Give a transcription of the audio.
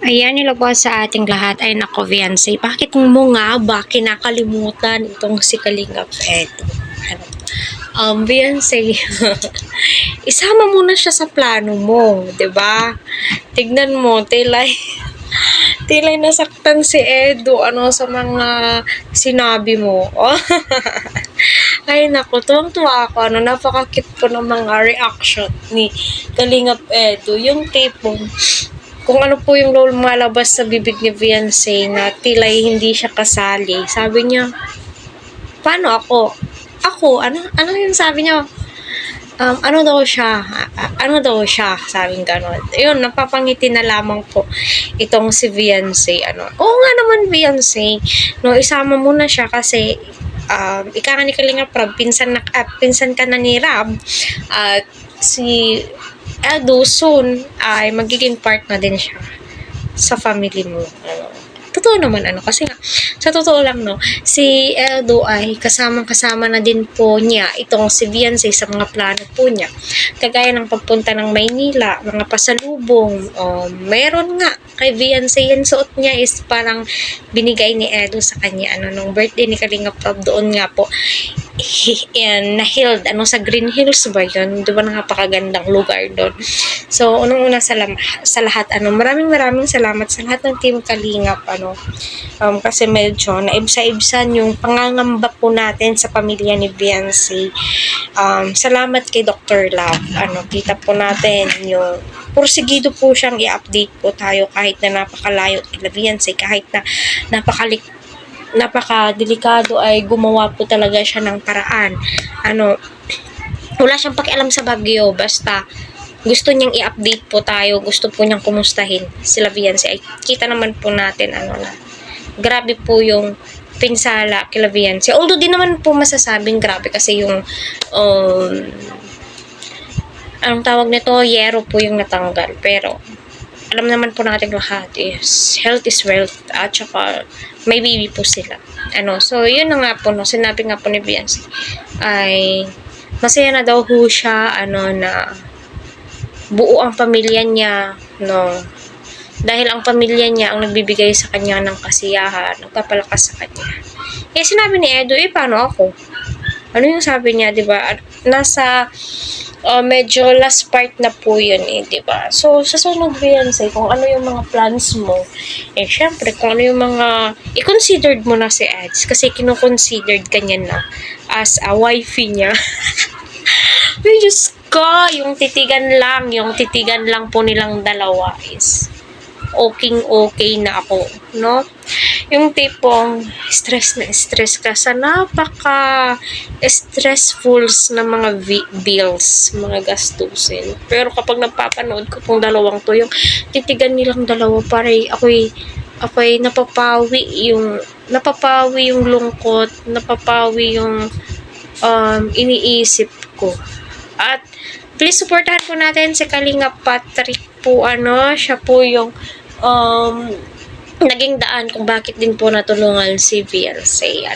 Ayan, nilabas sa ating lahat ay nako, Viancy. Bakit mo nga ba kinakalimutan itong si Kalingap Edo? Ano? Viancy, isama mo na siya sa plano mo, 'di ba? Tignan mo, tilay nasaktan si Edo sa mga sinabi mo. Oh. Ay nako, tuwang-tuwa ako. Napaka-cute ko ng mga reaction ni Kalingap Edo. Yung tipong kung ano po yung lumalabas sa bibig ni Viancy na tila'y hindi siya kasali. Sabi niya, paano ako? Ako, ano yung sabi niya? Ano daw siya? Ano daw siya? Sabing ganon. Yun, napapangiti na lamang po itong si Viancy. Oo nga naman, Viancy. No, isama mo na siya kasi ika nga ni Kalinga Prab, pinsan ka na ni Rab. At si Edo soon ay magiging part na din siya sa family mo. Totoo naman kasi nga, sa totoo lang si Edo ay kasama na din po niya itong si Viancy sa mga plano po niya. Kagaya ng pagpunta ng Maynila, mga pasalubong, meron nga kay Viancy yung suot niya is parang binigay ni Edo sa kanya nung birthday ni Kalinga Prab doon nga po na-held sa Green Hills ba yun, di ba, napakagandang lugar doon. So unang-una sa lahat maraming salamat sa lahat ng team Kalingap kasi medyo naibsa-ibsan yung pangangamba po natin sa pamilya ni Viancy. Salamat kay Dr. Love. Kita po natin yung porsigido po siyang i-update po tayo kahit na napakalayo kay Viancy, kahit na napakadelikado ay gumawa po talaga siya ng paraan. Wala siyang pakialam sa bagyo, basta gusto niyang i-update po tayo, gusto po niyang kumustahin sila Viancy. Ay kita naman po natin na grabe po yung pinsala kay Viancy. Although di naman po masasabing grabe kasi yung anong tawag nito, yero po yung natanggal, pero alam naman po natin lahat is health is wealth, at saka may baby po sila. So yun na nga po sinabi nga po ni Viancy ay masaya na daw ho siya na buo ang pamilya niya dahil ang pamilya niya ang nagbibigay sa kanya ng kasiyahan, nagpapalakas sa kanya. Sinabi ni Edo, paano ako? Ano yung sabi niya, di ba? Nasa medyo last part na po yun di ba? So sa sunod Viancy, kung ano yung mga plans mo, syempre kung ano yung mga i-considered mo na si Eds, kasi kino-considered kanya na as a wifey niya. Ay, Diyos ko, yung titigan lang po nilang dalawa is okay na ako, yung tipong stress ka sa napaka-stressful na mga bills, mga gastusin. Pero kapag napapanood ko tong dalawang to, yung titigan nilang dalawa, pare ako'y napapawi yung lungkot, napapawi yung iniisip ko. At please supportahan po natin si Kalinga Patrick po, siya po yung naging daan kung bakit din po natulungan si Viancy,